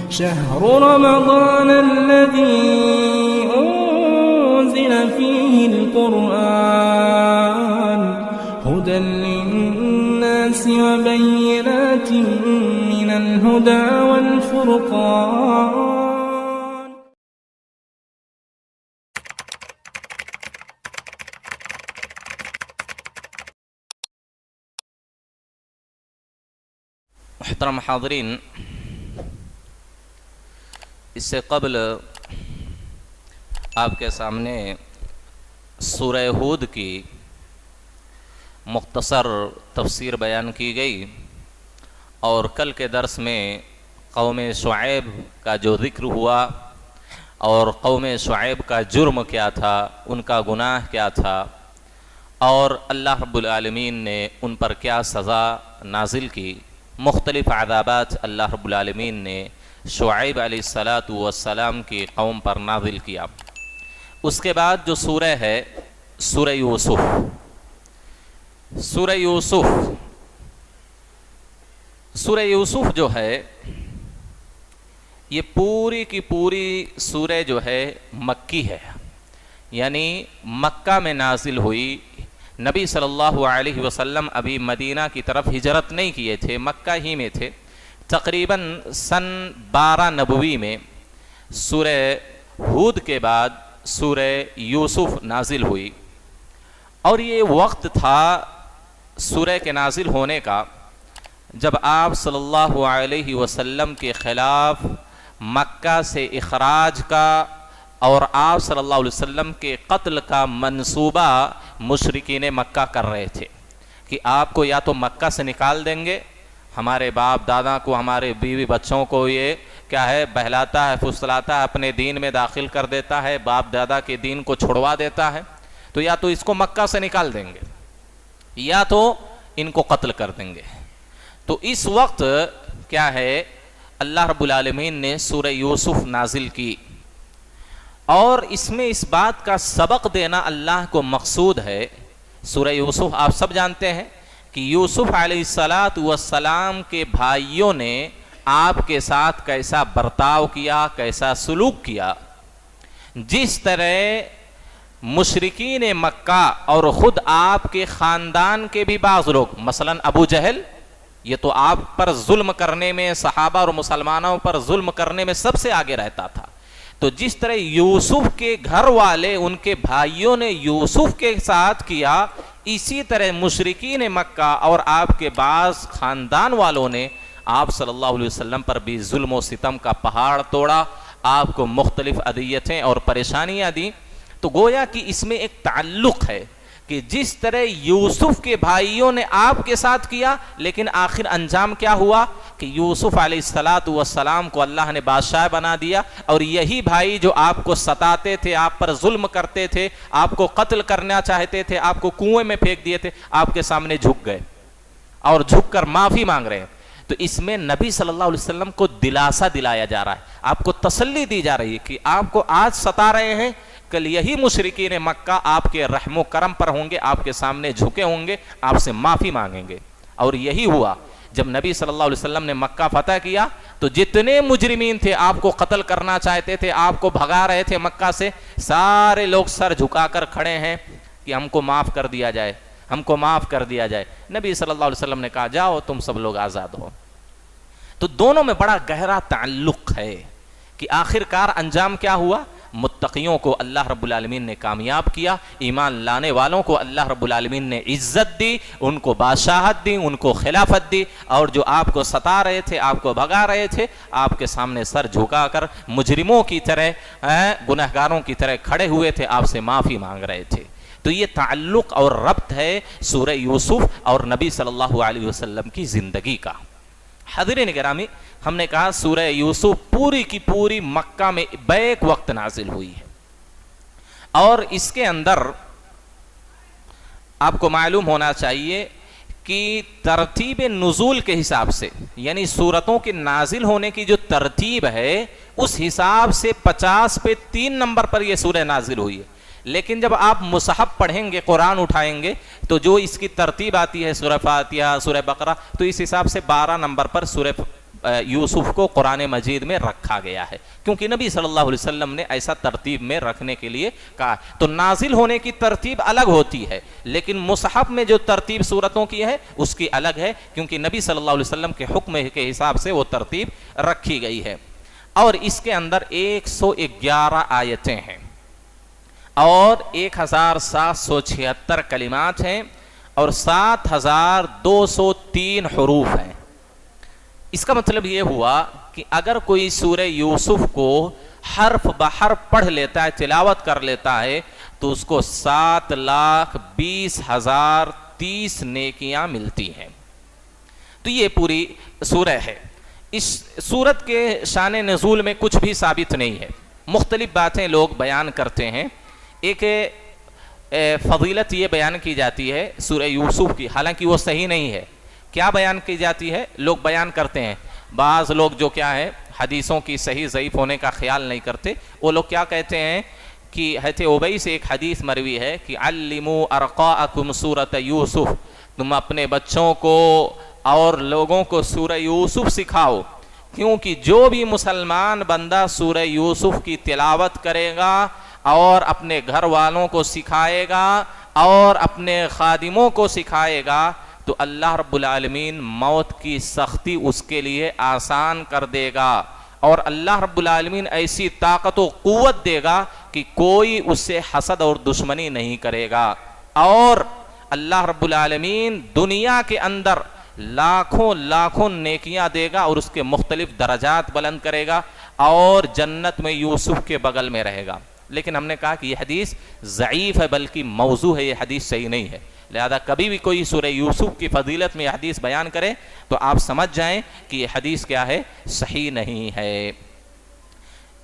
شهر رمضان الذي أنزل فيه القرآن هدى للناس وبينات من الهدى والفرقان. محترم حاضرین، اس سے قبل آپ کے سامنے سورہ ہود کی مختصر تفسیر بیان کی گئی، اور کل کے درس میں قوم شعیب کا جو ذکر ہوا اور قوم شعیب کا جرم کیا تھا، ان کا گناہ کیا تھا، اور اللہ رب العالمین نے ان پر کیا سزا نازل کی، مختلف عذابات اللہ رب العالمین نے شعیب علیہ السلام کی قوم پر نازل کیا. اس کے بعد جو سورہ ہے سورہ یوسف. سورہ یوسف جو ہے یہ پوری کی پوری سورہ جو ہے مکی ہے، یعنی مکہ میں نازل ہوئی. نبی صلی اللہ علیہ وسلم ابھی مدینہ کی طرف ہجرت نہیں کیے تھے، مکہ ہی میں تھے. تقریباً سن 12 نبوی میں سورہ ہود کے بعد سورہ یوسف نازل ہوئی، اور یہ وقت تھا سورہ کے نازل ہونے کا جب آپ صلی اللہ علیہ وسلم کے خلاف مکہ سے اخراج کا اور آپ صلی اللہ علیہ وسلم کے قتل کا منصوبہ مشرکین مکہ کر رہے تھے کہ آپ کو یا تو مکہ سے نکال دیں گے، ہمارے باپ دادا کو، ہمارے بیوی بچوں کو یہ کیا ہے بہلاتا ہے، پھسلاتا ہے، اپنے دین میں داخل کر دیتا ہے، باپ دادا کے دین کو چھڑوا دیتا ہے، تو یا تو اس کو مکہ سے نکال دیں گے یا تو ان کو قتل کر دیں گے. تو اس وقت کیا ہے اللہ رب العالمین نے سورہ یوسف نازل کی، اور اس میں اس بات کا سبق دینا اللہ کو مقصود ہے. سورہ یوسف آپ سب جانتے ہیں کہ یوسف علیہ السلام کے بھائیوں نے آپ کے ساتھ کیسا برتاؤ کیا، کیسا سلوک کیا. جس طرح مشرکین مکہ اور خود آپ کے خاندان کے بھی بعض لوگ، مثلا ابو جہل، یہ تو آپ پر ظلم کرنے میں، صحابہ اور مسلمانوں پر ظلم کرنے میں سب سے آگے رہتا تھا. تو جس طرح یوسف کے گھر والے، ان کے بھائیوں نے یوسف کے ساتھ کیا، اسی طرح مشرکین مکہ اور آپ کے بعض خاندان والوں نے آپ صلی اللہ علیہ وسلم پر بھی ظلم و ستم کا پہاڑ توڑا، آپ کو مختلف اذیتیں اور پریشانیاں دیں. تو گویا کہ اس میں ایک تعلق ہے کہ جس طرح یوسف کے بھائیوں نے آپ کے ساتھ کیا، لیکن آخر انجام کیا ہوا کہ یوسف علیہ السلام کو اللہ نے بادشاہ بنا دیا، اور یہی بھائی جو آپ کو ستاتے تھے، آپ پر ظلم کرتے تھے، آپ کو قتل کرنا چاہتے تھے، آپ کو کنویں میں پھینک دیے تھے، آپ کے سامنے جھک گئے اور جھک کر معافی مانگ رہے ہیں. تو اس میں نبی صلی اللہ علیہ وسلم کو دلاسا دلایا جا رہا ہے، آپ کو تسلی دی جا رہی ہے کہ آپ کو آج ستا رہے ہیں، کل یہی مشرکین مکہ آپ کے رحم و کرم پر ہوں گے، آپ کے سامنے جھکے ہوں گے، آپ سے معافی مانگیں گے. اور یہی ہوا جب نبی صلی اللہ علیہ وسلم نے مکہ فتح کیا تو جتنے مجرمین تھے، آپ کو قتل کرنا چاہتے تھے، آپ کو بھگا رہے تھے مکہ سے، سارے لوگ سر جھکا کر کھڑے ہیں کہ ہم کو معاف کر دیا جائے، ہم کو معاف کر دیا جائے. نبی صلی اللہ علیہ وسلم نے کہا جاؤ تم سب لوگ آزاد ہو. تو دونوں میں بڑا گہرا تعلق ہے کہ آخر کار انجام کیا ہوا. متقیوں کو اللہ رب العالمین نے کامیاب کیا، ایمان لانے والوں کو اللہ رب العالمین نے عزت دی، ان کو بادشاہت دی، ان کو خلافت دی، اور جو آپ کو ستا رہے تھے، آپ کو بھگا رہے تھے، آپ کے سامنے سر جھکا کر مجرموں کی طرح، گنہگاروں کی طرح کھڑے ہوئے تھے، آپ سے معافی مانگ رہے تھے. تو یہ تعلق اور ربط ہے سورہ یوسف اور نبی صلی اللہ علیہ وسلم کی زندگی کا. حاضرین گرامی، ہم نے کہا سورہ یوسف پوری کی پوری مکہ میں بیک وقت نازل ہوئی ہے، اور اس کے اندر آپ کو معلوم ہونا چاہیے کہ ترتیب نزول کے حساب سے، یعنی سورتوں کے نازل ہونے کی جو ترتیب ہے اس حساب سے 50 پہ 3 نمبر پر یہ سورہ نازل ہوئی ہے. لیکن جب آپ مصحف پڑھیں گے، قرآن اٹھائیں گے، تو جو اس کی ترتیب آتی ہے سورہ فاتحہ، سورہ بقرہ، تو اس حساب سے 12 نمبر پر سورہ یوسف کو قرآن مجید میں رکھا گیا ہے، کیونکہ نبی صلی اللہ علیہ وسلم نے ایسا ترتیب میں رکھنے کے لیے کہا۔ تو نازل ہونے کی ترتیب الگ ہوتی ہے، لیکن مصحف میں جو ترتیب سورتوں کی ہے اس کی الگ ہے، کیونکہ نبی صلی اللہ علیہ وسلم کے حکم کے حساب سے وہ ترتیب رکھی گئی ہے۔ اور اس کے اندر 111 آیتیں ہیں اور 1776 کلمات ہیں اور 7203 حروف ہیں۔ اس کا مطلب یہ ہوا کہ اگر کوئی سورہ یوسف کو حرف بحرف پڑھ لیتا ہے، تلاوت کر لیتا ہے، تو اس کو 7,20,030 نیکیاں ملتی ہیں۔ تو یہ پوری سورہ ہے۔ اس سورت کے شان نزول میں کچھ بھی ثابت نہیں ہے، مختلف باتیں لوگ بیان کرتے ہیں۔ ایک فضیلت یہ بیان کی جاتی ہے سورہ یوسف کی، حالانکہ وہ صحیح نہیں ہے۔ کیا بیان کی جاتی ہے؟ لوگ بیان کرتے ہیں، بعض لوگ جو کیا ہے حدیثوں کی صحیح ضعیف ہونے کا خیال نہیں کرتے، وہ لوگ کیا کہتے ہیں کہ حضرت ابی سے ایک حدیث مروی ہے کہ علموا ارقاءکم سورۃ یوسف، تم اپنے بچوں کو اور لوگوں کو سورہ یوسف سکھاؤ، کیونکہ جو بھی مسلمان بندہ سورہ یوسف کی تلاوت کرے گا اور اپنے گھر والوں کو سکھائے گا اور اپنے خادموں کو سکھائے گا تو اللہ رب العالمین موت کی سختی اس کے لیے آسان کر دے گا، اور اللہ رب العالمین ایسی طاقت و قوت دے گا کہ کوئی اس سے حسد اور دشمنی نہیں کرے گا، اور اللہ رب العالمین دنیا کے اندر لاکھوں لاکھوں نیکیاں دے گا اور اس کے مختلف درجات بلند کرے گا، اور جنت میں یوسف کے بغل میں رہے گا۔ لیکن ہم نے کہا کہ یہ حدیث ضعیف ہے، بلکہ موضوع ہے، یہ حدیث صحیح نہیں ہے، لہذا کبھی بھی کوئی سورہ یوسف کی فضیلت میں یہ حدیث بیان کرے تو آپ سمجھ جائیں کہ یہ حدیث کیا ہے، صحیح نہیں ہے۔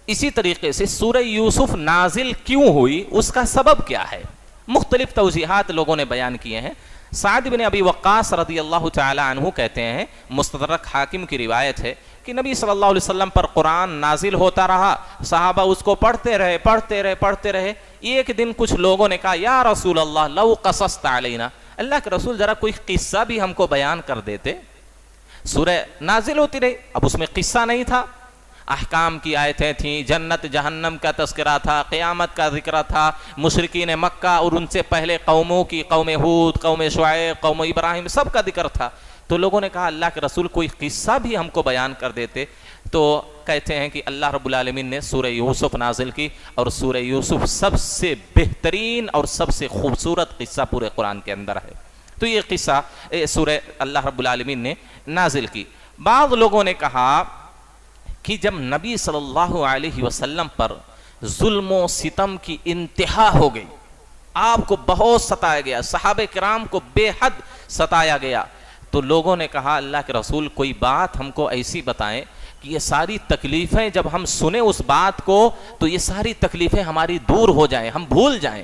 اسی طریقے سے سورہ یوسف نازل کیوں ہوئی، اس کا سبب کیا ہے، مختلف توضیحات لوگوں نے بیان کیے ہیں۔ سعد بن ابی وقاص رضی اللہ تعالی عنہ کہتے ہیں، مستدرک حاکم کی روایت ہے کہ نبی صلی اللہ علیہ وسلم پر قرآن نازل ہوتا رہا، صحابہ اس کو پڑھتے رہے۔ ایک دن کچھ لوگوں نے کہا یا رسول اللہ لو قصصت علینا، اللہ کے رسول ذرا کوئی قصہ بھی ہم کو بیان کر دیتے۔ سورہ نازل ہوتی رہی، اب اس میں قصہ نہیں تھا، احکام کی آیتیں تھیں، جنت جہنم کا تذکرہ تھا، قیامت کا ذکر تھا، مشرکین مکہ اور ان سے پہلے قوموں کی، قوم ہود، قوم شعیب، قوم ابراہیم، سب کا ذکر تھا۔ تو لوگوں نے کہا اللہ کے رسول کوئی قصہ بھی ہم کو بیان کر دیتے، تو کہتے ہیں کہ اللہ رب العالمین نے سورہ یوسف نازل کی، اور سورہ یوسف سب سے بہترین اور سب سے خوبصورت قصہ پورے قرآن کے اندر ہے۔ تو یہ قصہ سورہ اللہ رب العالمین نے نازل کی۔ بعض لوگوں نے کہا کہ جب نبی صلی اللہ علیہ وسلم پر ظلم و ستم کی انتہا ہو گئی، آپ کو بہت ستایا گیا، صحابہ کرام کو بے حد ستایا گیا، تو لوگوں نے کہا اللہ کے رسول کوئی بات ہم کو ایسی بتائیں کہ یہ ساری تکلیفیں جب ہم سنیں اس بات کو تو یہ ساری تکلیفیں ہماری دور ہو جائیں، ہم بھول جائیں۔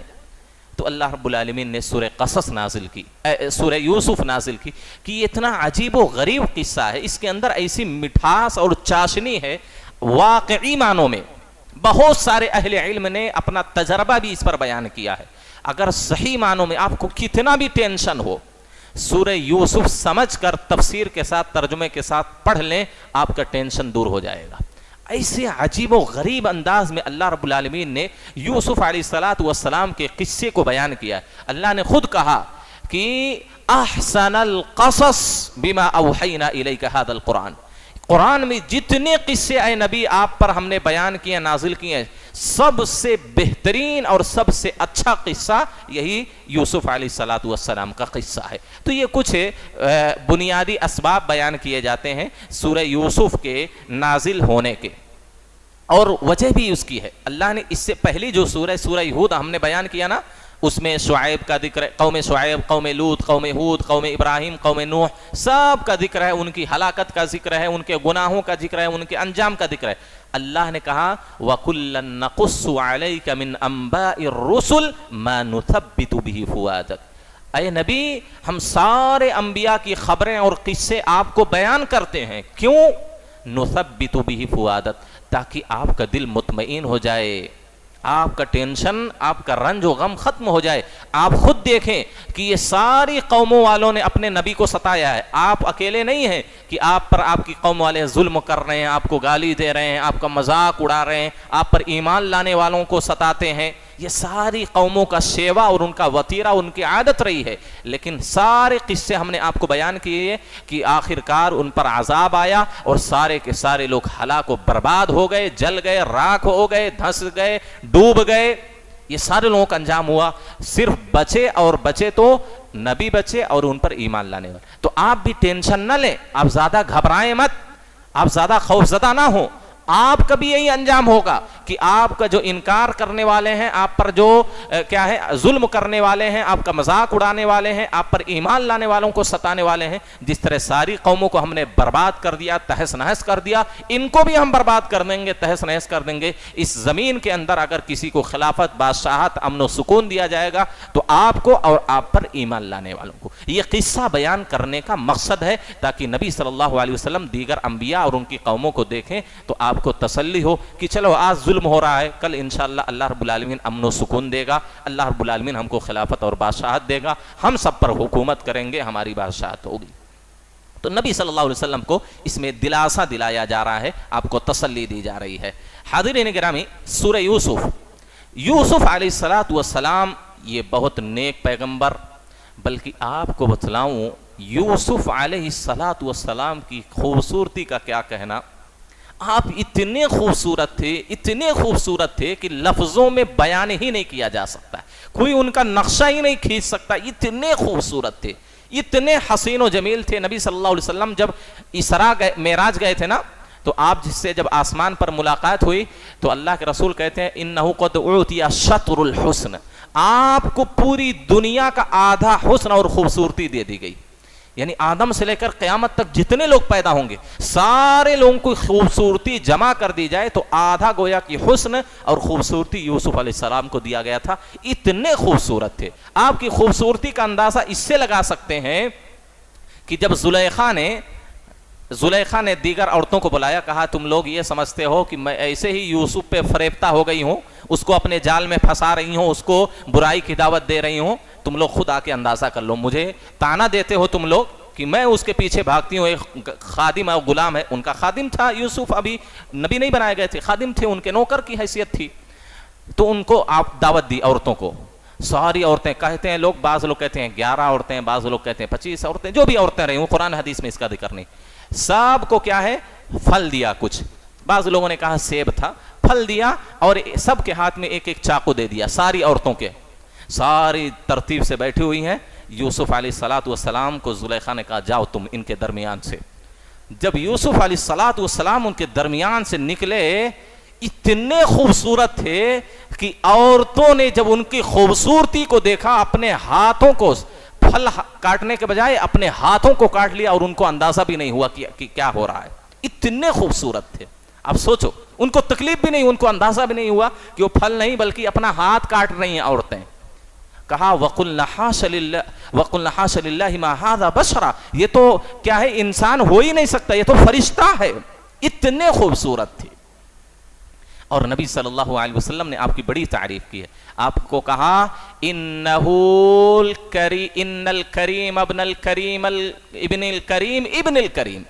تو اللہ رب العالمین نے سورہ قصص نازل کی، سورہ یوسف نازل کی کہ یہ اتنا عجیب و غریب قصہ ہے، اس کے اندر ایسی مٹھاس اور چاشنی ہے، واقعی معنوں میں بہت سارے اہل علم نے اپنا تجربہ بھی اس پر بیان کیا ہے۔ اگر صحیح معنوں میں آپ کو کتنا بھی ٹینشن ہو، سورہ یوسف سمجھ کر تفسیر کے ساتھ، ترجمے کے ساتھ پڑھ لیں، آپ کا ٹینشن دور ہو جائے گا۔ ایسے عجیب و غریب انداز میں اللہ رب العالمین نے یوسف علیہ السلام کے قصے کو بیان کیا۔ اللہ نے خود کہا کہ احسن القصص بما اوحینا الیک ھذا القرآن، قرآن میں جتنے قصے اے نبی آپ پر ہم نے بیان کیے، نازل کیے ہیں، سب سے بہترین اور سب سے اچھا قصہ یہی یوسف علیہ السلام کا قصہ ہے۔ تو یہ کچھ بنیادی اسباب بیان کیے جاتے ہیں سورہ یوسف کے نازل ہونے کے، اور وجہ بھی اس کی ہے۔ اللہ نے اس سے پہلی جو سورہ ہود ہم نے بیان کیا نا، اس میں شعیب کا ذکر ہے، قوم شعیب، قوم لوط، قوم ہود، قوم ابراہیم، قوم نوح، سب کا ذکر ہے، ان کی ہلاکت کا ذکر ہے، ان کے گناہوں کا ذکر ہے، ان کے انجام کا ذکر ہے۔ اللہ نے کہا وَكُلًّا نَقُصُّ عَلَيْكَ مِنْ أَنْبَاءِ الرُّسُلِ مَا نُثَبِّتُ بِهِ فُؤَادَكَ، اے نبی ہم سارے انبیاء کی خبریں اور قصے آپ کو بیان کرتے ہیں، کیوں؟ نُثَبِّتُ بِهِ فُؤَادَكَ، تاکہ آپ کا دل مطمئن ہو جائے، آپ کا ٹینشن، آپ کا رنج و غم ختم ہو جائے. آپ خود دیکھیں کہ یہ ساری قوموں والوں نے اپنے نبی کو ستایا ہے. آپ اکیلے نہیں ہیں کہ آپ پر آپ کی قوم والے ظلم کر رہے ہیں، آپ کو گالی دے رہے ہیں، آپ کا مذاق اڑا رہے ہیں، آپ پر ایمان لانے والوں کو ستاتے ہیں. یہ ساری قوموں کا شیوا اور ان کا وتیرہ ان کی عادت رہی ہے. لیکن سارے قصے ہم نے آپ کو بیان کیے کہ آخر کار ان پر عذاب آیا اور سارے کے سارے لوگ ہلاک و برباد ہو گئے، جل گئے، راکھ ہو گئے، دھنس گئے، ڈوب گئے. یہ سارے لوگوں کا انجام ہوا. صرف بچے تو نبی بچے اور ان پر ایمان لانے والے. تو آپ بھی ٹینشن نہ لیں، آپ زیادہ گھبرائیں مت، آپ زیادہ خوفزدہ نہ ہوں. آپ کا بھی یہی انجام ہوگا کہ آپ کا جو انکار کرنے والے ہیں، آپ پر جو کیا ہے ظلم کرنے والے ہیں، آپ کا مذاق اڑانے والے ہیں، آپ پر ایمان لانے والوں کو ستانے والے ہیں، جس طرح ساری قوموں کو ہم نے برباد کر دیا، تہس نہس کر دیا، ان کو بھی ہم برباد کر دیں گے، تہس نہس کر دیں گے. اس زمین کے اندر اگر کسی کو خلافت، بادشاہت، امن و سکون دیا جائے گا تو آپ کو اور آپ پر ایمان لانے والوں کو. یہ قصہ بیان کرنے کا مقصد ہے تاکہ نبی صلی اللہ علیہ وسلم دیگر انبیاء اور ان کی قوموں کو دیکھیں تو آپ کو تسلی ہو کہ چلو آج ظلم ہو رہا ہے، کل انشاءاللہ اللہ رب العالمین امن و سکون دے گا، اللہ رب العالمین ہم کو خلافت اور بادشاہت دے گا، ہم سب پر حکومت کریں گے، ہماری بادشاہت ہوگی. تو نبی صلی اللہ علیہ وسلم کو اس میں دلاسا دلایا جا رہا ہے، آپ کو تسلی دی جا رہی ہے. حاضرین گرامی، سورہ یوسف علیہ السلام یہ بہت نیک پیغمبر، بلکہ آپ کو بتلاؤں یوسف علیہ السلام کی خوبصورتی کا کیا کہنا. آپ اتنے خوبصورت تھے کہ لفظوں میں بیان ہی نہیں کیا جا سکتا، کوئی ان کا نقشہ ہی نہیں کھینچ سکتا. اتنے خوبصورت تھے، اتنے حسین و جمیل تھے. نبی صلی اللہ علیہ وسلم جب اسراء معراج گئے تھے نا، تو آپ جس سے جب آسمان پر ملاقات ہوئی تو اللہ کے رسول کہتے ہیں انہو قد اعطی شطر الحسن، آپ کو پوری دنیا کا آدھا حسن اور خوبصورتی دے دی گئی. یعنی آدم سے لے کر قیامت تک جتنے لوگ پیدا ہوں گے سارے لوگوں کو خوبصورتی جمع کر دی جائے تو آدھا گویا کی حسن اور خوبصورتی یوسف علیہ السلام کو دیا گیا تھا. اتنے خوبصورت تھے. آپ کی خوبصورتی کا اندازہ اس سے لگا سکتے ہیں کہ جب زلیخا نے دیگر عورتوں کو بلایا، کہا تم لوگ یہ سمجھتے ہو کہ میں ایسے ہی یوسف پہ فریفتہ ہو گئی ہوں، اس کو اپنے جال میں پھنسا رہی ہوں، اس کو برائی کی دعوت دے رہی ہوں، تم لوگ خود آ کے اندازہ کر لو. مجھے تانا دیتے ہو تم لوگ کہ میں اس کے پیچھے بھاگتی ہوں. ایک خادم اور غلام ہے، ان کا خادم تھا یوسف، ابھی نبی نہیں بنائے گئے تھے، خادم تھے، ان کے نوکر کی حیثیت تھی. تو ان کو آپ دعوت دی عورتوں کو. ساری عورتیں کہتے ہیں لوگ، بعض لوگ کہتے ہیں 11 عورتیں، بعض لوگ کہتے ہیں 25 عورتیں، جو بھی عورتیں رہی ہوں، قرآن حدیث میں اس کا ذکر نہیں. سب کو کیا ہے پھل دیا. کچھ بعض لوگوں نے کہا سیب تھا، پھل دیا اور سب کے ہاتھ میں ایک ایک چاقو دے دیا. ساری عورتوں کے ساری ترتیب سے بیٹھی ہوئی ہیں. یوسف علیہ السلام کو زلیخا نے کہا جاؤ تم ان کے درمیان سے. جب یوسف علیہ السلام ان کے درمیان سے نکلے، اتنے خوبصورت تھے کہ عورتوں نے جب ان کی خوبصورتی کو دیکھا، اپنے ہاتھوں کو پھل کاٹنے کے بجائے اپنے ہاتھوں کو کاٹ لیا اور ان کو اندازہ بھی نہیں ہوا کہ کیا ہو رہا ہے. اتنے خوبصورت تھے. اب سوچو، ان کو تکلیف بھی نہیں، ان کو اندازہ بھی نہیں ہوا کہ وہ پھل نہیں بلکہ اپنا ہاتھ کاٹ رہی ہیں عورتیں. کہا وَقُلْنَا حَاشَ لِلَّهِ مَا هَذَا بَشَرًا، یہ تو کیا ہے انسان ہو ہی نہیں سکتا، یہ تو فرشتہ ہے. اتنے خوبصورت تھے. اور نبی صلی اللہ علیہ وسلم نے آپ کی بڑی تعریف کی ہے. آپ کو کہا ان الکریم ابن الکریم ابن الکریم ابن الکریم،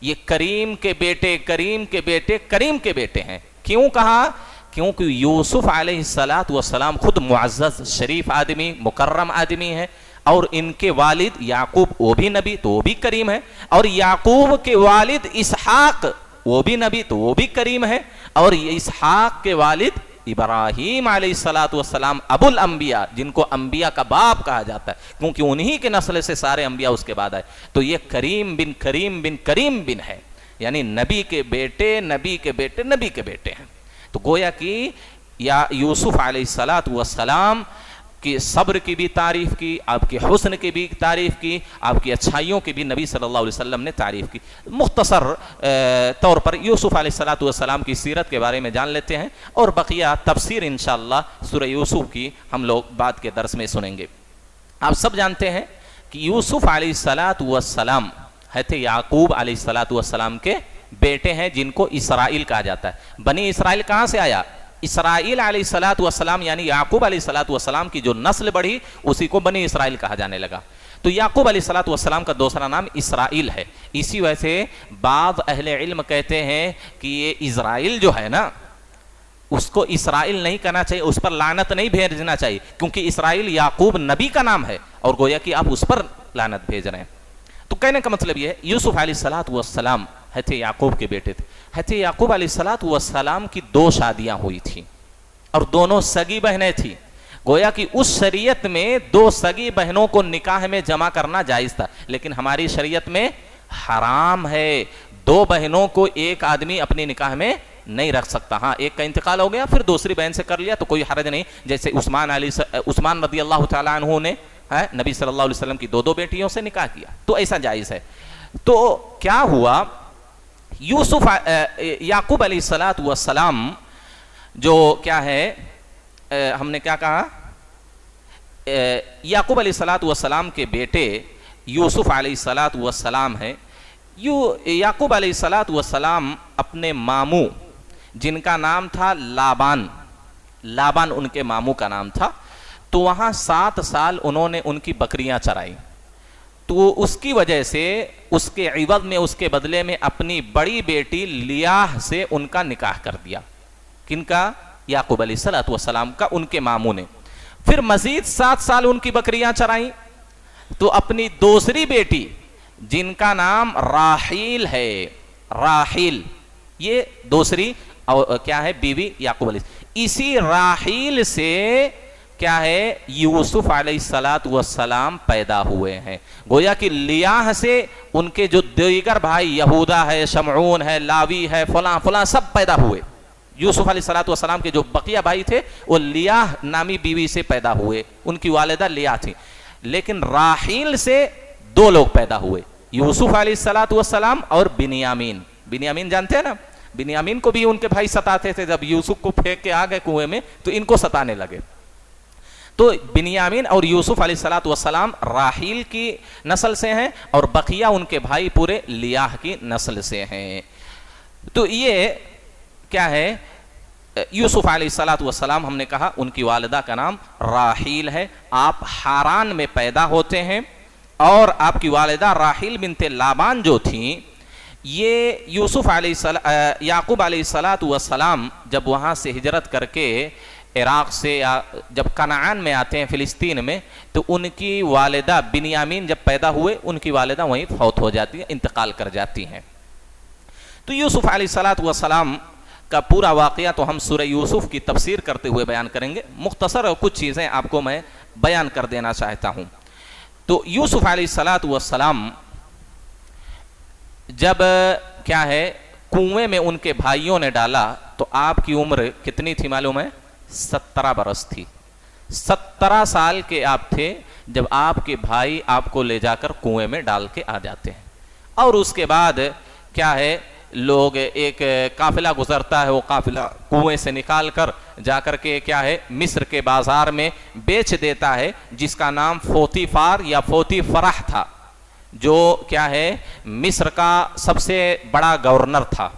یہ کریم کے بیٹے کریم کے بیٹے کریم کے بیٹے ہیں. کیوں کہا؟ کیونکہ یوسف علیہ السلام خود معزز شریف آدمی، مکرم آدمی ہے، اور ان کے والد یعقوب وہ بھی نبی تو وہ بھی کریم ہے، اور یعقوب کے والد اسحاق وہ بھی نبی تو وہ بھی کریم ہے، اور اسحاق کے والد ابراہیم علیہ السلام ابو الانبیاء، جن کو انبیاء کا باپ کہا جاتا ہے کیونکہ انہی کے نسل سے سارے انبیاء اس کے بعد آئے. تو یہ کریم بن کریم بن کریم بن ہے، یعنی نبی کے بیٹے نبی کے بیٹے نبی کے بیٹے ہیں. تو گویا کہ یا یوسف علیہ السلام کی صبر کی بھی تعریف کی، آپ کے حسن کی بھی تعریف کی، آپ کی اچھائیوں کی بھی نبی صلی اللہ علیہ وسلم نے تعریف کی. مختصر طور پر یوسف علیہ السلام کی سیرت کے بارے میں جان لیتے ہیں، اور بقیہ تفسیر انشاءاللہ سورہ یوسف کی ہم لوگ بعد کے درس میں سنیں گے. آپ سب جانتے ہیں کہ یوسف علیہ السلام تھے یعقوب علیہ السلام کے بیٹے ہیں، جن کو اسرائیل کہا جاتا ہے. بنی اسرائیل کہاں سے آیا؟ اسرائیل علیہ الصلوۃ والسلام یعنی یعقوب علیہ الصلوۃ والسلام کی جو نسل بڑھی اسی کو بنی اسرائیل کہا جانے لگا. تو یعقوب علیہ الصلوۃ والسلام کا دوسرا نام اسرائیل ہے. اسی وجہ سے بعض اہل علم کہتے ہیں کہ یہ اسرائیل جو ہے نا اس کو اسرائیل نہیں کہنا چاہیے, اس پر لعنت نہیں بھیجنا چاہیے, کیونکہ اسرائیل یعقوب نبی کا نام ہے اور گویا کہ آپ اس پر لعنت بھیج رہے ہیں. تو کہنے کا مطلب یہ ہے یوسف علیہ الصلوۃ والسلام حضرت یعقوب کے بیٹے تھے. حضرت یعقوب علیہ الصلوۃ والسلام کی 2 شادیاں ہوئی تھیں اور دونوں سگی بہنیں تھیں. گویا کہ اس شریعت میں 2 سگی بہنوں کو نکاح میں جمع کرنا جائز تھا, لیکن ہماری شریعت میں حرام ہے. 2 بہنوں کو ایک آدمی اپنی نکاح میں نہیں رکھ سکتا. ہاں ایک کا انتقال ہو گیا پھر دوسری بہن سے کر لیا تو کوئی حرج نہیں, جیسے عثمان رضی اللہ تعالیٰ عنہ نے نبی صلی اللہ علیہ وسلم کی 2 بیٹیوں سے نکاح کیا, تو ایسا جائز ہے. تو کیا ہوا, یعقوب علیہ الصلوۃ والسلام جو کیا ہے, ہم نے کیا کہا, یعقوب علیہ الصلوۃ والسلام کے بیٹے یوسف علیہ الصلوۃ والسلام ہیں. یعقوب علیہ الصلوۃ والسلام اپنے ماموں جن کا نام تھا لابان ان کے ماموں کا نام تھا, تو وہاں 7 سال انہوں نے ان کی بکریاں چرائی. تو اس کی وجہ سے اس کے عوض میں, اس کے بدلے میں اپنی بڑی بیٹی لیاہ سے ان کا نکاح کر دیا. کن کا؟ یعقوب علیہ الصلوۃ والسلام کا, ان کے ماموں نے. پھر مزید 7 سال ان کی بکریاں چرائیں, تو اپنی دوسری بیٹی جن کا نام راحیل ہے, راحیل یہ دوسری کیا ہے بیوی یعقوب علیہ, اسی راحیل سے کیا ہے یوسف علیہ الصلوۃ والسلام پیدا ہوئے ہیں. گویا کہ لیاہ سے ان کے جو دیگر بھائی یہودا ہے, شمعون ہے, لاوی ہے, فلاں فلاں سب پیدا ہوئے. یوسف علیہ الصلوۃ والسلام کے جو بقیہ بھائی تھے وہ لیاہ نامی بیوی سے پیدا ہوئے, ان کی والدہ لیاہ تھی. لیکن راحیل سے 2 لوگ پیدا ہوئے, یوسف علیہ الصلوۃ والسلام اور بنیامین. بنیامین جانتے ہیں نا, بنیامین کو بھی ان کے بھائی ستاتے تھے. جب یوسف کو پھینک کے آ گئے کنویں میں تو ان کو ستانے لگے. تو بنیامین اور یوسف علیہ الصلوۃ والسلام راحیل کی نسل سے ہیں اور بقیہ ان کے بھائی پورے لیاہ کی نسل سے ہیں. تو یہ کیا ہے, یوسف علیہ الصلوۃ والسلام ہم نے کہا ان کی والدہ کا نام راحیل ہے. آپ حاران میں پیدا ہوتے ہیں اور آپ کی والدہ راحیل بنت لابان جو تھیں, یہ یعقوب علیہ الصلوۃ والسلام جب وہاں سے ہجرت کر کے عراق سے یا جب کنعان میں آتے ہیں فلسطین میں, تو ان کی والدہ بنیامین جب پیدا ہوئے ان کی والدہ وہیں فوت ہو جاتی ہیں, انتقال کر جاتی ہیں. تو یوسف علیہ الصلوۃ والسلام کا پورا واقعہ تو ہم سورہ یوسف کی تفسیر کرتے ہوئے بیان کریں گے. مختصر اور کچھ چیزیں آپ کو میں بیان کر دینا چاہتا ہوں. تو یوسف علیہ الصلوۃ والسلام جب کیا ہے کنویں میں ان کے بھائیوں نے ڈالا تو آپ کی عمر کتنی تھی معلوم ہے؟ 17 برس تھی. 17 سال کے آپ تھے جب آپ کے بھائی آپ کو لے جا کر کنویں میں ڈال کے آ جاتے ہیں. اور اس کے بعد کیا ہے, لوگ ایک قافلہ گزرتا ہے, وہ قافلہ کنویں سے نکال کر جا کر کے کیا ہے مصر کے بازار میں بیچ دیتا ہے, جس کا نام فوتیفار یا فوتی فرح تھا, جو کیا ہے مصر کا سب سے بڑا گورنر تھا.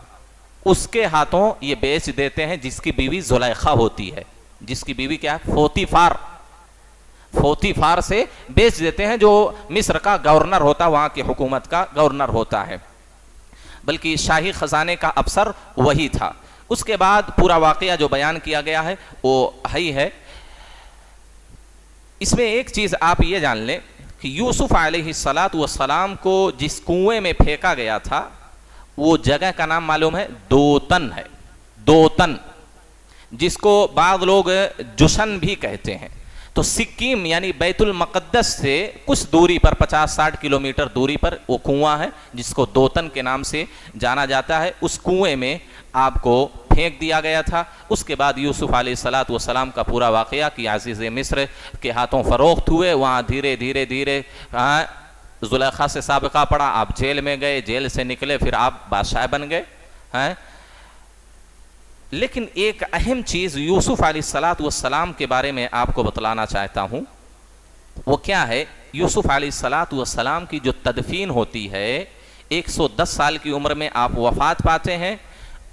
اس کے ہاتھوں یہ بیچ دیتے ہیں, جس کی بیوی زلیخا ہوتی ہے, جس کی بیوی کیا ہے فوتیفار سے بیچ دیتے ہیں, جو مصر کا گورنر ہوتا, وہاں کی حکومت کا گورنر ہوتا ہے, بلکہ شاہی خزانے کا افسر وہی تھا. اس کے بعد پورا واقعہ جو بیان کیا گیا ہے وہ ہی ہے. اس میں ایک چیز آپ یہ جان لیں کہ یوسف علیہ الصلوۃ والسلام کو جس کنویں میں پھینکا گیا تھا وہ جگہ کا نام معلوم ہے دوتن ہے, دوتن, جس کو بعض لوگ جشن بھی کہتے ہیں. تو سکیم یعنی بیت المقدس سے کچھ دوری پر 50-60 کلومیٹر دوری پر وہ کنواں ہے جس کو دوتن کے نام سے جانا جاتا ہے. اس کنویں میں آپ کو پھینک دیا گیا تھا. اس کے بعد یوسف علیہ الصلوۃ والسلام کا پورا واقعہ کہ عزیز مصر کے ہاتھوں فروخت ہوئے, وہاں دھیرے دھیرے زلیخا سے سابقہ پڑا, آپ جیل میں گئے, جیل سے نکلے, پھر آپ بادشاہ بن گئے. لیکن ایک اہم چیز یوسف علیہ الصلوۃ والسلام کے بارے میں آپ کو بتلانا چاہتا ہوں, وہ کیا ہے, یوسف علیہ الصلوۃ والسلام کی جو تدفین ہوتی ہے 110 سال کی عمر میں آپ وفات پاتے ہیں,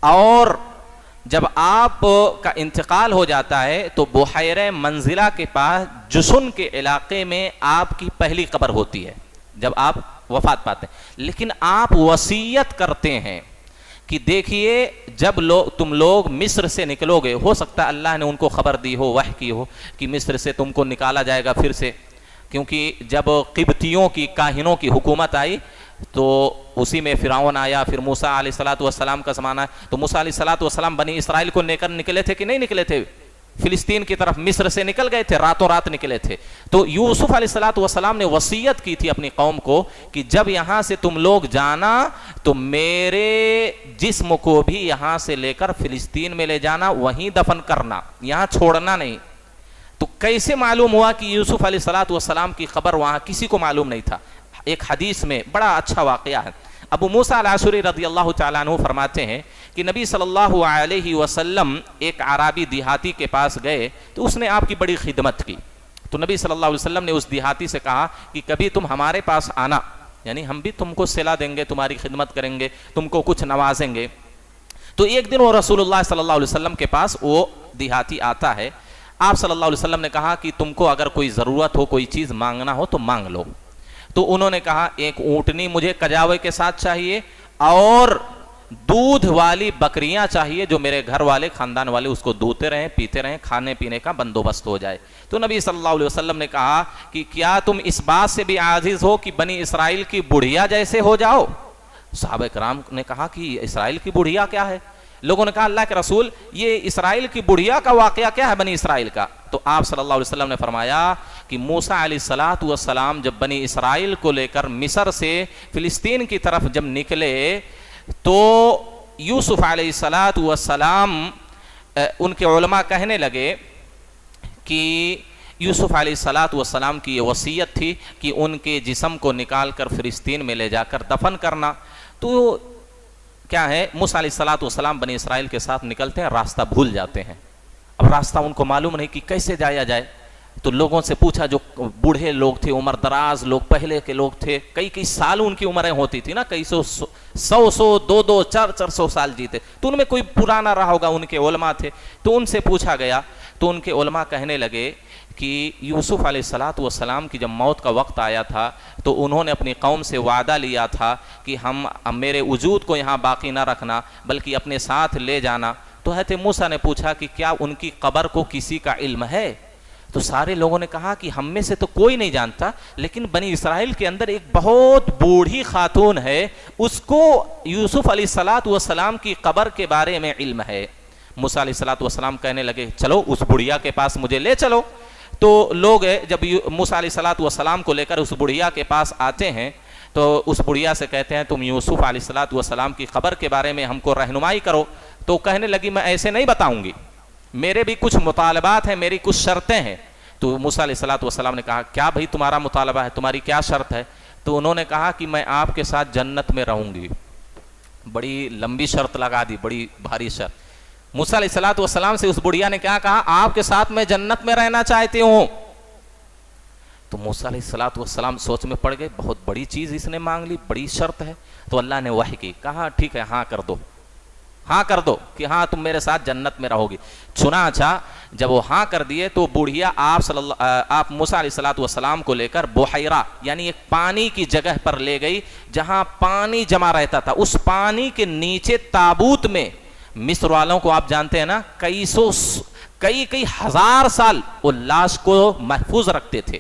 اور جب آپ کا انتقال ہو جاتا ہے تو بحیرہ منزلہ کے پاس جشن کے علاقے میں آپ کی پہلی قبر ہوتی ہے جب آپ وفات پاتے ہیں. لیکن آپ وصیت کرتے ہیں کہ دیکھیے جب تم لوگ مصر سے نکلو گے، ہو سکتا ہے اللہ نے ان کو خبر دی ہو، وحی کی ہو کہ مصر سے تم کو نکالا جائے گا پھر سے، کیونکہ جب قبطیوں کی کاہنوں کی حکومت آئی تو اسی میں فرعون آیا، پھر موسیٰ علیہ السلام کا زمانہ ہے. تو موسیٰ علیہ السلام بنی اسرائیل کو لے کر نکلے تھے کہ نہیں نکلے تھے؟ فلسطین کی طرف مصر سے نکل گئے تھے، راتوں رات نکلے تھے. تو یوسف علیہ السلام نے وصیت کی تھی اپنی قوم کو کہ جب یہاں سے تم لوگ جانا تو میرے جسم کو بھی یہاں سے لے کر فلسطین میں لے جانا، وہیں دفن کرنا، یہاں چھوڑنا نہیں. تو کیسے معلوم ہوا کہ یوسف علیہ السلام کی قبر وہاں؟ کسی کو معلوم نہیں تھا. ایک حدیث میں بڑا اچھا واقعہ ہے. ابو موسیٰ الاشعری رضی اللہ تعالیٰ عنہ فرماتے ہیں کہ نبی صلی اللہ علیہ وسلم ایک عربی دیہاتی کے پاس گئے تو اس نے آپ کی بڑی خدمت کی. تو نبی صلی اللہ علیہ وسلم نے اس دیہاتی سے کہا کہ کبھی تم ہمارے پاس آنا، یعنی ہم بھی تم کو صلہ دیں گے، تمہاری خدمت کریں گے، تم کو کچھ نوازیں گے. تو ایک دن وہ رسول اللہ صلی اللہ علیہ وسلم کے پاس وہ دیہاتی آتا ہے. آپ صلی اللہ علیہ وسلم نے کہا کہ تم کو اگر کوئی ضرورت ہو، کوئی چیز مانگنا ہو تو مانگ لو. تو انہوں نے کہا ایک اونٹنی مجھے کجاوے کے ساتھ چاہیے اور دودھ والی بکریاں چاہیے جو میرے گھر والے خاندان والے اس کو دوتے رہیں، پیتے رہیں، کھانے پینے کا بندوبست ہو جائے. تو نبی صلی اللہ علیہ وسلم نے کہا کہ کیا تم اس بات سے بھی عاجز ہو کہ بنی اسرائیل کی بڑھیا جیسے ہو جاؤ؟ صحابہ کرام نے کہا کہ اسرائیل کی بڑھیا کیا ہے؟ لوگوں نے کہا اللہ کے رسول یہ اسرائیل کی بڑھیا کا واقعہ کیا ہے بنی اسرائیل کا؟ تو آپ صلی اللہ علیہ وسلم نے فرمایا کہ موسیٰ علیہ السلام جب بنی اسرائیل کو لے کر مصر سے فلسطین کی طرف جب نکلے تو یوسف علیہ السلام ان کے علماء کہنے لگے کہ یوسف علیہ السلام کی یہ وصیت تھی کہ ان کے جسم کو نکال کر فلسطین میں لے جا کر دفن کرنا. تو کیا ہے، موسیٰ علیہ السلام بنی اسرائیل کے ساتھ نکلتے ہیں، راستہ بھول جاتے ہیں. اب راستہ ان کو معلوم نہیں کہ کیسے جایا جائے. تو لوگوں سے پوچھا، جو بوڑھے لوگ تھے، عمر دراز لوگ، پہلے کے لوگ تھے، کئی سال ان کی عمریں ہوتی تھی نا، کئی سو دو چار سو سال جیتے. تو ان میں کوئی پرانا رہا ہوگا، ان کے علماء تھے. تو ان سے پوچھا گیا تو ان کے علماء کہنے لگے کہ یوسف علیہ السلام کی جب موت کا وقت آیا تھا تو انہوں نے اپنی قوم سے وعدہ لیا تھا کہ ہم میرے وجود کو یہاں باقی نہ رکھنا بلکہ اپنے ساتھ لے جانا. تو حضرت موسیٰ نے پوچھا کہ کیا ان کی قبر کو کسی کا علم ہے؟ تو سارے لوگوں نے کہا کہ ہم میں سے تو کوئی نہیں جانتا، لیکن بنی اسرائیل کے اندر ایک بہت بوڑھی خاتون ہے، اس کو یوسف علیہ السلام کی قبر کے بارے میں علم ہے. موسیٰ علیہ السلام کہنے لگے چلو اس بڑھیا کے پاس مجھے لے چلو. تو لوگ جب موسیٰ علیہ السلام کو لے کر اس بڑھیا کے پاس آتے ہیں تو اس بڑھیا سے کہتے ہیں تم یوسف علیہ السلام کی قبر کے بارے میں ہم کو رہنمائی کرو. تو کہنے لگی میں ایسے نہیں بتاؤں گی، میرے بھی کچھ مطالبات ہیں، میری کچھ شرطیں ہیں. تو موسیٰ علیہ السلام نے کہا کیا بھائی تمہارا مطالبہ ہے، تمہاری کیا شرط ہے؟ تو انہوں نے کہا کہ میں آپ کے ساتھ جنت میں رہوں گی. بڑی لمبی شرط لگا دی، بڑی بھاری شرط. موسیٰ علیہ السلام سے اس بڑھیا نے کیا کہا؟ آپ کے ساتھ میں جنت میں رہنا چاہتی ہوں. تو موسیٰ علیہ السلام سوچ میں پڑ گئے، بہت بڑی چیز اس نے مانگ لی، بڑی شرط ہے. تو اللہ نے وحی کی، کہا ٹھیک ہے ہاں کر دو، ہاں کر دو کہ ہاں تم میرے ساتھ جنت میں رہو گی. چنانچہ جب وہ ہاں کر دیے تو بڑھیا آپ موسیٰ علیہ السلام کو لے کر بحیرہ یعنی ایک پانی کی جگہ پر لے گئی جہاں پانی جمع رہتا تھا. اس پانی کے نیچے تابوت میں، مصر والوں کو آپ جانتے ہیں نا، کئی ہزار سال وہ لاش کو محفوظ رکھتے تھے.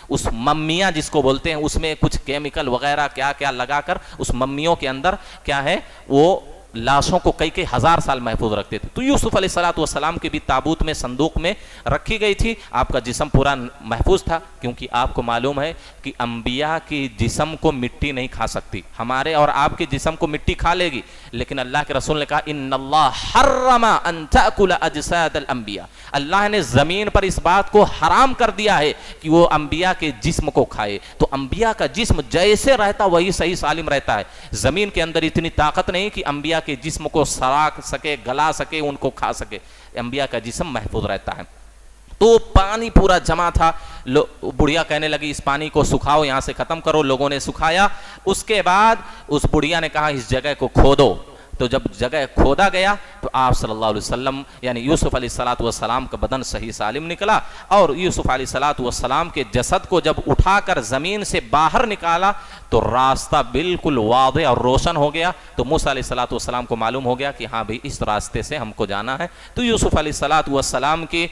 اس ممیاں جس کو بولتے ہیں، اس میں کچھ کیمیکل وغیرہ کیا کیا لگا کر اس ممیوں کے اندر کیا ہے وہ لاشوں کو کئی ہزار سال محفوظ رکھتے تھے. تو یوسف علیہ السلام کی بھی تابوت میں، صندوق میں رکھی گئی تھی. آپ کا جسم پورا محفوظ تھا، کیونکہ آپ کو معلوم ہے کہ انبیاء کی جسم کو مٹی نہیں کھا سکتی. ہمارے اور آپ کے جسم کو مٹی کھا لے گی، لیکن اللہ کے رسول نے کہا ان اللہ حرم ان تأکل اجساد الانبیاء، اللہ نے زمین پر اس بات کو حرام کر دیا ہے کہ وہ انبیاء کے جسم کو کھائے. تو انبیاء کا جسم جیسے رہتا وہی صحیح سالم رہتا ہے. زمین کے اندر اتنی طاقت نہیں کہ انبیاء کے جسم کو سراک سکے، گلا سکے، ان کو کھا سکے. انبیاء کا جسم محفوظ رہتا ہے. تو پانی پورا جمع تھا. بڑھیا کہنے لگی اس پانی کو سکھاؤ، یہاں سے ختم کرو. لوگوں نے سکھایا. اس کے بعد اس بڑھیا نے کہا اس جگہ کو کھودو. تو جب جگہ کھودا گیا تو آپ صلی اللہ علیہ وسلم یعنی یوسف علیہ الصلوۃ والسلام کا بدن صحیح سالم نکلا، اور یوسف علیہ الصلوۃ والسلام کے جسد کو جب اٹھا کر زمین سے باہر نکالا تو راستہ بالکل واضح اور روشن ہو گیا۔ تو موسیٰ علیہ الصلوۃ والسلام کو معلوم ہو گیا کہ ہاں بھئی اس راستے سے ہم کو جانا ہے۔ تو یوسف علیہ الصلوۃ والسلام کی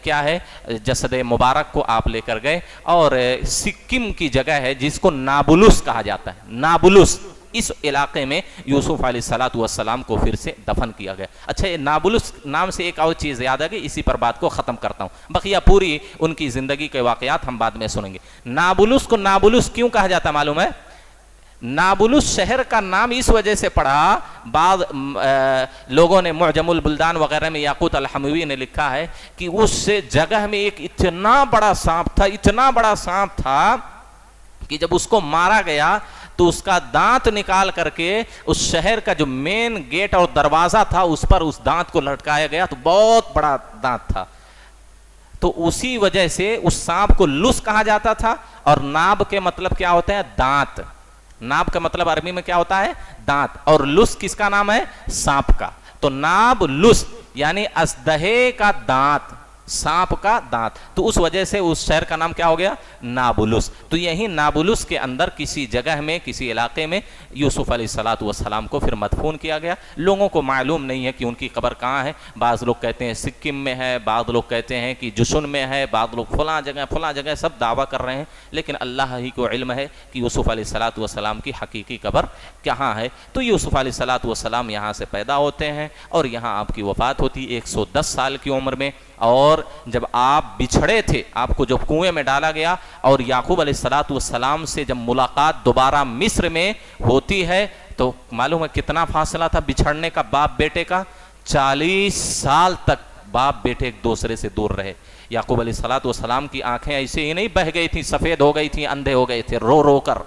کیا ہے جسد مبارک کو آپ لے کر گئے، اور سکم کی جگہ ہے جس کو نابلس کہا جاتا ہے، نابلس، اس علاقے میں یوسف علیہ الصلوۃ والسلام کو پھر سے دفن کیا گیا۔ اچھا، یہ نابلس نام سے ایک اور چیز یاد آ گئی، اسی پر بات کو ختم کرتا ہوں، بقیہ پوری ان کی زندگی کے واقعات ہم بعد میں سنیں گے۔ نابلس کو نابلس کیوں کہا جاتا معلوم ہے؟ نابلس شہر کا نام اس وجہ سے پڑا، بعض لوگوں نے معجم البلدان وغیرہ میں یاقوت الحموی نے لکھا ہے کہ اس جگہ میں ایک اتنا بڑا سانپ تھا، اتنا بڑا سانپ تھا کہ جب اس کو مارا گیا تو اس کا دانت نکال کر کے اس شہر کا جو مین گیٹ اور دروازہ تھا اس پر اس دانت کو لٹکایا گیا، تو بہت بڑا دانت تھا۔ تو اسی وجہ سے اس سانپ کو لس کہا جاتا تھا، اور ناب کے مطلب کیا ہوتا ہے؟ دانت۔ ناب کا مطلب عربی میں کیا ہوتا ہے؟ دانت، اور لس کس کا نام ہے؟ سانپ کا۔ تو ناب لس یعنی اژدہے کا دانت، سانپ کا دانت، تو اس وجہ سے اس شہر کا نام کیا ہو گیا؟ نابلس۔ تو یہی نابلس کے اندر کسی جگہ میں، کسی علاقے میں یوسف علیہ الصلوۃ والسلام کو پھر مدفون کیا گیا۔ لوگوں کو معلوم نہیں ہے کہ ان کی قبر کہاں ہے، بعض لوگ کہتے ہیں سکم میں ہے، بعض لوگ کہتے ہیں کہ جشن میں ہے، بعض لوگ فلاں جگہ سب دعویٰ کر رہے ہیں، لیکن اللہ ہی کو علم ہے کہ یوسف علیہ الصلوۃ والسلام کی حقیقی قبر کہاں ہے۔ تو یوسف علیہ الصلوۃ والسلام یہاں سے پیدا ہوتے ہیں اور یہاں آپ کی وفات ہوتی 110 سال کی عمر میں، اور جب آپ بچھڑے تھے، آپ کو جب کنویں میں ڈالا گیا، اور یعقوب علیہ الصلوۃ والسلام سے جب ملاقات دوبارہ مصر میں ہوتی ہے تو معلوم ہے کتنا فاصلہ تھا بچھڑنے کا باپ بیٹے کا؟ 40 سال تک باپ بیٹے ایک دوسرے سے دور رہے۔ یعقوب علیہ الصلوۃ والسلام کی آنکھیں ایسے ہی نہیں بہہ گئی تھیں، سفید ہو گئی تھیں، اندھے ہو گئے تھے رو رو کر۔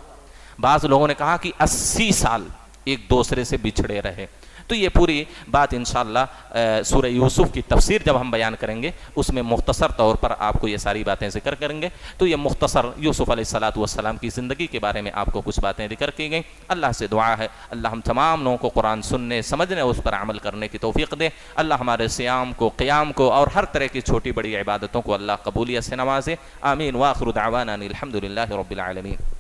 بعض لوگوں نے کہا کہ 80 سال ایک دوسرے سے بچھڑے رہے۔ تو یہ پوری بات انشاءاللہ سورہ یوسف کی تفسیر جب ہم بیان کریں گے اس میں مختصر طور پر آپ کو یہ ساری باتیں ذکر کریں گے۔ تو یہ مختصر یوسف علیہ الصلوۃ والسلام کی زندگی کے بارے میں آپ کو کچھ باتیں ذکر کی گئیں۔ اللہ سے دعا ہے اللہ ہم تمام لوگوں کو قرآن سننے، سمجھنے، اس پر عمل کرنے کی توفیق دے۔ اللہ ہمارے صیام کو، قیام کو اور ہر طرح کی چھوٹی بڑی عبادتوں کو اللہ قبولیت سے نوازے۔ آمین۔ وآخر دعوانا الحمد للہ رب العالمین۔